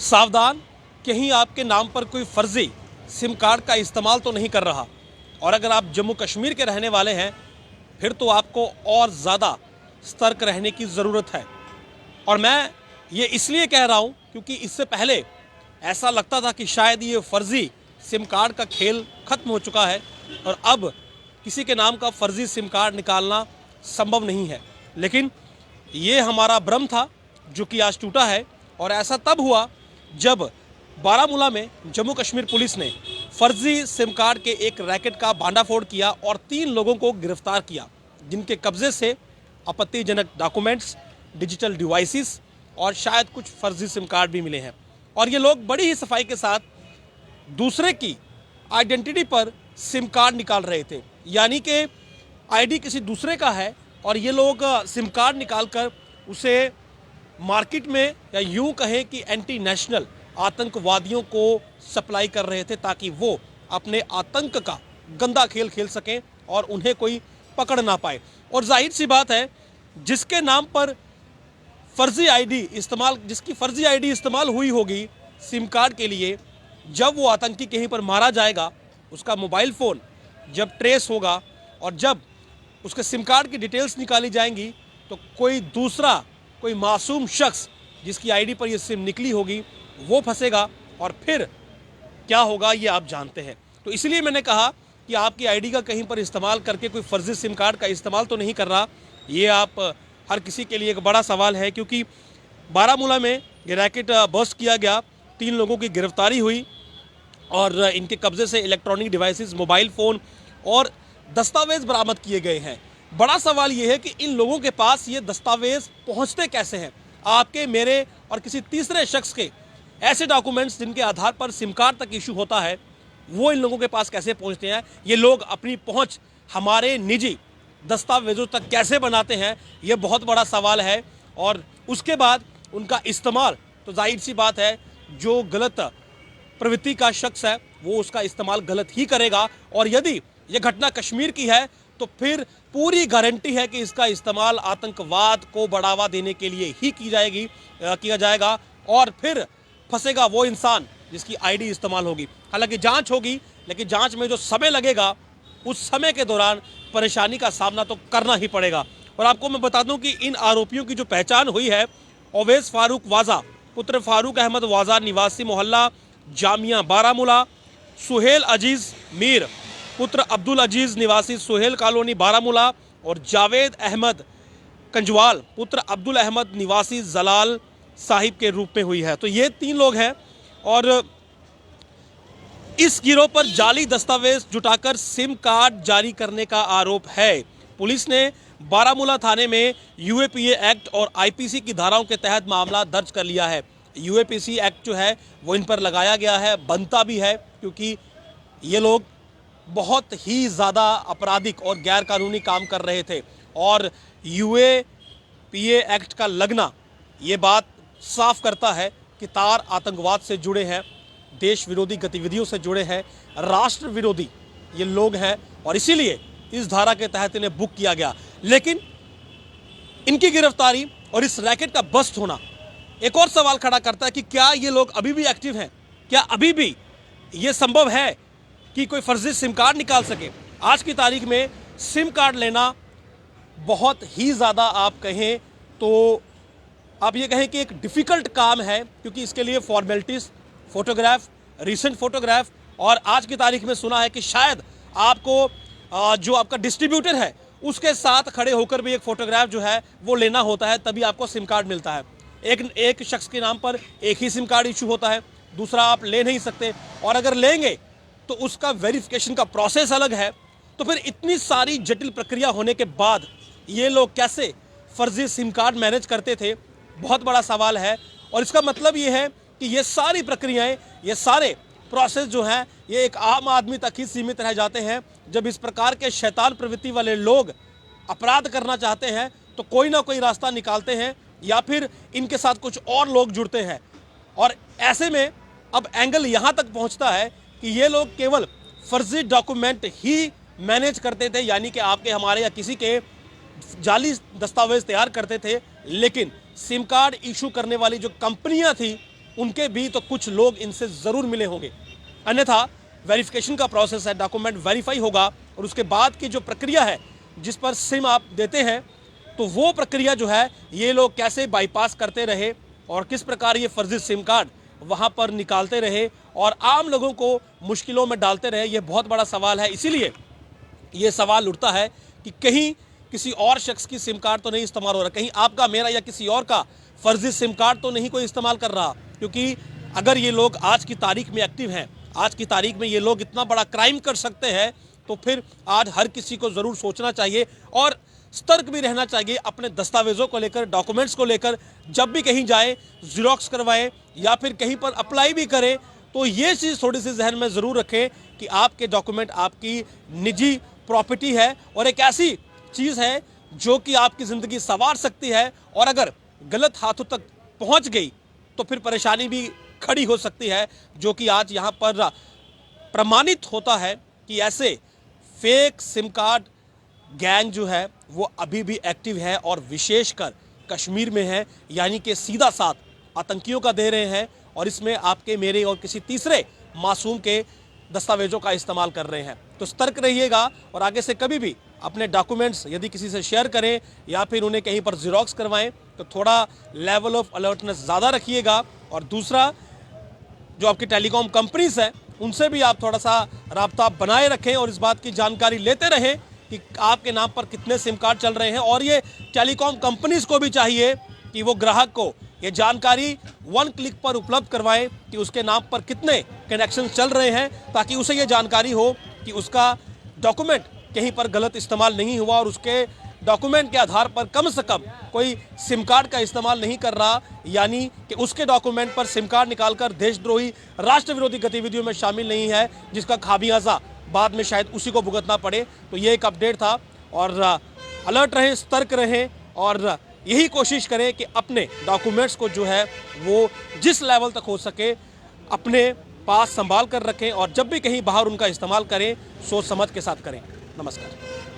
सावधान, कहीं आपके नाम पर कोई फर्जी सिम कार्ड का इस्तेमाल तो नहीं कर रहा। और अगर आप जम्मू कश्मीर के रहने वाले हैं फिर तो आपको और ज़्यादा सतर्क रहने की ज़रूरत है। और मैं ये इसलिए कह रहा हूँ क्योंकि इससे पहले ऐसा लगता था कि शायद ये फर्जी सिम कार्ड का खेल ख़त्म हो चुका है और अब किसी के नाम का फर्जी सिम कार्ड निकालना संभव नहीं है। लेकिन ये हमारा भ्रम था जो कि आज टूटा है। और ऐसा तब हुआ जब बारामूला में जम्मू कश्मीर पुलिस ने फर्जी सिम कार्ड के एक रैकेट का भांडाफोड़ किया और 3 लोगों को गिरफ्तार किया, जिनके कब्जे से आपत्तिजनक डॉक्यूमेंट्स, डिजिटल डिवाइसेस और शायद कुछ फर्जी सिम कार्ड भी मिले हैं। और ये लोग बड़ी ही सफाई के साथ दूसरे की आइडेंटिटी पर सिम कार्ड निकाल रहे थे, यानी कि आईडी किसी दूसरे का है और ये लोग सिम कार्ड निकालकर उसे मार्केट में या यूं कहें कि एंटी नेशनल आतंकवादियों को सप्लाई कर रहे थे ताकि वो अपने आतंक का गंदा खेल खेल सकें और उन्हें कोई पकड़ ना पाए। और जाहिर सी बात है, जिसके नाम पर जिसकी फर्जी आईडी इस्तेमाल हुई होगी सिम कार्ड के लिए, जब वो आतंकी कहीं पर मारा जाएगा, उसका मोबाइल फ़ोन जब ट्रेस होगा और जब उसके सिम कार्ड की डिटेल्स निकाली जाएंगी तो कोई मासूम शख्स जिसकी आईडी पर ये सिम निकली होगी वो फंसेगा और फिर क्या होगा ये आप जानते हैं। तो इसलिए मैंने कहा कि आपकी आईडी का कहीं पर इस्तेमाल करके कोई फर्जी सिम कार्ड का इस्तेमाल तो नहीं कर रहा। ये आप हर किसी के लिए एक बड़ा सवाल है, क्योंकि बारामूला में ये रैकेट बस्ट किया गया, 3 लोगों की गिरफ्तारी हुई और इनके कब्जे से इलेक्ट्रॉनिक डिवाइसेस, मोबाइल फ़ोन और दस्तावेज़ बरामद किए गए हैं। बड़ा सवाल ये है कि इन लोगों के पास ये दस्तावेज़ पहुंचते कैसे हैं? आपके, मेरे और किसी तीसरे शख्स के ऐसे डॉक्यूमेंट्स जिनके आधार पर सिम कार्ड तक इशू होता है, वो इन लोगों के पास कैसे पहुंचते हैं? ये लोग अपनी पहुंच हमारे निजी दस्तावेज़ों तक कैसे बनाते हैं? ये बहुत बड़ा सवाल है। और उसके बाद उनका इस्तेमाल, तो जाहिर सी बात है जो गलत प्रवृत्ति का शख्स है वो उसका इस्तेमाल गलत ही करेगा। और यदि ये घटना कश्मीर की है तो फिर पूरी गारंटी है कि इसका इस्तेमाल आतंकवाद को बढ़ावा देने के लिए ही किया जाएगा और फिर फंसेगा वो इंसान जिसकी आईडी इस्तेमाल होगी। हालांकि जांच होगी, लेकिन जांच में जो समय लगेगा उस समय के दौरान परेशानी का सामना तो करना ही पड़ेगा। और आपको मैं बता दूं कि इन आरोपियों की जो पहचान हुई है, ओवैस फारूक वाजा पुत्र फारूक अहमद वाजा निवासी मोहल्ला जामिया बारामूला, सुहेल अजीज मीर पुत्र अब्दुल अजीज निवासी सुहेल कॉलोनी बारामूला और जावेद अहमद कंजवाल पुत्र अब्दुल अहमद निवासी जलाल साहिब के रूप में हुई है। तो ये 3 लोग हैं और इस गिरोह पर जाली दस्तावेज जुटाकर सिम कार्ड जारी करने का आरोप है। पुलिस ने बारामूला थाने में यूएपीए एक्ट और आईपीसी की धाराओं के तहत मामला दर्ज कर लिया है। यूएपीसी एक्ट जो है वो इन पर लगाया गया है, बनता भी है, क्योंकि ये लोग बहुत ही ज़्यादा आपराधिक और गैर कानूनी काम कर रहे थे। और यूएपीए एक्ट का लगना ये बात साफ करता है कि तार आतंकवाद से जुड़े हैं, देश विरोधी गतिविधियों से जुड़े हैं, राष्ट्र विरोधी ये लोग हैं और इसीलिए इस धारा के तहत इन्हें बुक किया गया। लेकिन इनकी गिरफ्तारी और इस रैकेट का बस्ट होना एक और सवाल खड़ा करता है कि क्या ये लोग अभी भी एक्टिव हैं? क्या अभी भी ये संभव है कि कोई फर्जी सिम कार्ड निकाल सके? आज की तारीख में सिम कार्ड लेना बहुत ही ज़्यादा, आप कहें तो आप ये कहें कि एक डिफ़िकल्ट काम है, क्योंकि इसके लिए फॉर्मेलिटीज़, फ़ोटोग्राफ, रीसेंट फ़ोटोग्राफ, और आज की तारीख में सुना है कि शायद आपको जो आपका डिस्ट्रीब्यूटर है उसके साथ खड़े होकर भी एक फ़ोटोग्राफ जो है वो लेना होता है, तभी आपको सिम कार्ड मिलता है। एक शख्स के नाम पर एक ही सिम कार्ड इशू होता है, दूसरा आप ले नहीं सकते, और अगर लेंगे तो उसका वेरिफिकेशन का प्रोसेस अलग है। तो फिर इतनी सारी जटिल प्रक्रिया होने के बाद ये लोग कैसे फर्जी सिम कार्ड मैनेज करते थे, बहुत बड़ा सवाल है। और इसका मतलब ये है कि ये सारी प्रक्रियाएं, ये सारे प्रोसेस जो हैं ये एक आम आदमी तक ही सीमित रह जाते हैं। जब इस प्रकार के शैतान प्रवृत्ति वाले लोग अपराध करना चाहते हैं तो कोई ना कोई रास्ता निकालते हैं या फिर इनके साथ कुछ और लोग जुड़ते हैं। और ऐसे में अब एंगल यहाँ तक पहुँचता है कि ये लोग केवल फर्जी डॉक्यूमेंट ही मैनेज करते थे, यानी कि आपके, हमारे या किसी के जाली दस्तावेज तैयार करते थे, लेकिन सिम कार्ड इशू करने वाली जो कंपनियां थी उनके भी तो कुछ लोग इनसे ज़रूर मिले होंगे। अन्यथा वेरिफिकेशन का प्रोसेस है, डॉक्यूमेंट वेरीफाई होगा और उसके बाद की जो प्रक्रिया है जिस पर सिम आप देते हैं, तो वो प्रक्रिया जो है ये लोग कैसे बाईपास करते रहे और किस प्रकार ये फर्जी सिम कार्ड वहाँ पर निकालते रहे और आम लोगों को मुश्किलों में डालते रहे, ये बहुत बड़ा सवाल है। इसीलिए ये सवाल उठता है कि कहीं किसी और शख्स की सिम कार्ड तो नहीं इस्तेमाल हो रहा, कहीं आपका, मेरा या किसी और का फर्जी सिम कार्ड तो नहीं कोई इस्तेमाल कर रहा। क्योंकि अगर ये लोग आज की तारीख में एक्टिव हैं, आज की तारीख में ये लोग इतना बड़ा क्राइम कर सकते हैं, तो फिर आज हर किसी को ज़रूर सोचना चाहिए और सतर्क भी रहना चाहिए अपने दस्तावेज़ों को लेकर, डॉक्यूमेंट्स को लेकर। जब भी कहीं जाएं, ज़ेरॉक्स करवाएं या फिर कहीं पर अप्लाई भी करें, तो ये चीज़ थोड़ी सी जहन में ज़रूर रखें कि आपके डॉक्यूमेंट आपकी निजी प्रॉपर्टी है और एक ऐसी चीज़ है जो कि आपकी ज़िंदगी संवार सकती है, और अगर गलत हाथों तक पहुंच गई तो फिर परेशानी भी खड़ी हो सकती है, जो कि आज यहाँ पर प्रमाणित होता है कि ऐसे फेक सिम कार्ड गैंग जो है वो अभी भी एक्टिव है और विशेषकर कश्मीर में है, यानी कि सीधा साथ आतंकियों का दे रहे हैं और इसमें आपके, मेरे और किसी तीसरे मासूम के दस्तावेजों का इस्तेमाल कर रहे हैं। तो सतर्क रहिएगा और आगे से कभी भी अपने डॉक्यूमेंट्स यदि किसी से शेयर करें या फिर उन्हें कहीं पर ज़ेरॉक्स करवाएं तो थोड़ा लेवल ऑफ अलर्टनेस ज़्यादा रखिएगा। और दूसरा, जो आपकी टेलीकॉम कंपनीज हैं उनसे भी आप थोड़ा सा राब्ता बनाए रखें और इस बात की जानकारी लेते रहें कि आपके नाम पर कितने सिम कार्ड चल रहे हैं। और ये टेलीकॉम कंपनीज को भी चाहिए कि वो ग्राहक को ये जानकारी 1 क्लिक पर उपलब्ध करवाएं कि उसके नाम पर कितने कनेक्शन चल रहे हैं, ताकि उसे ये जानकारी हो कि उसका डॉक्यूमेंट कहीं पर गलत इस्तेमाल नहीं हुआ और उसके डॉक्यूमेंट के आधार पर कम से कम कोई सिम कार्ड का इस्तेमाल नहीं कर रहा, यानी कि उसके डॉक्यूमेंट पर सिम कार्ड निकालकर देशद्रोही, राष्ट्र विरोधी गतिविधियों में शामिल नहीं है, जिसका खामियाजा बाद में शायद उसी को भुगतना पड़े। तो ये एक अपडेट था और अलर्ट रहें, सतर्क रहें और यही कोशिश करें कि अपने डॉक्यूमेंट्स को जो है वो जिस लेवल तक हो सके अपने पास संभाल कर रखें और जब भी कहीं बाहर उनका इस्तेमाल करें सोच समझ के साथ करें। नमस्कार।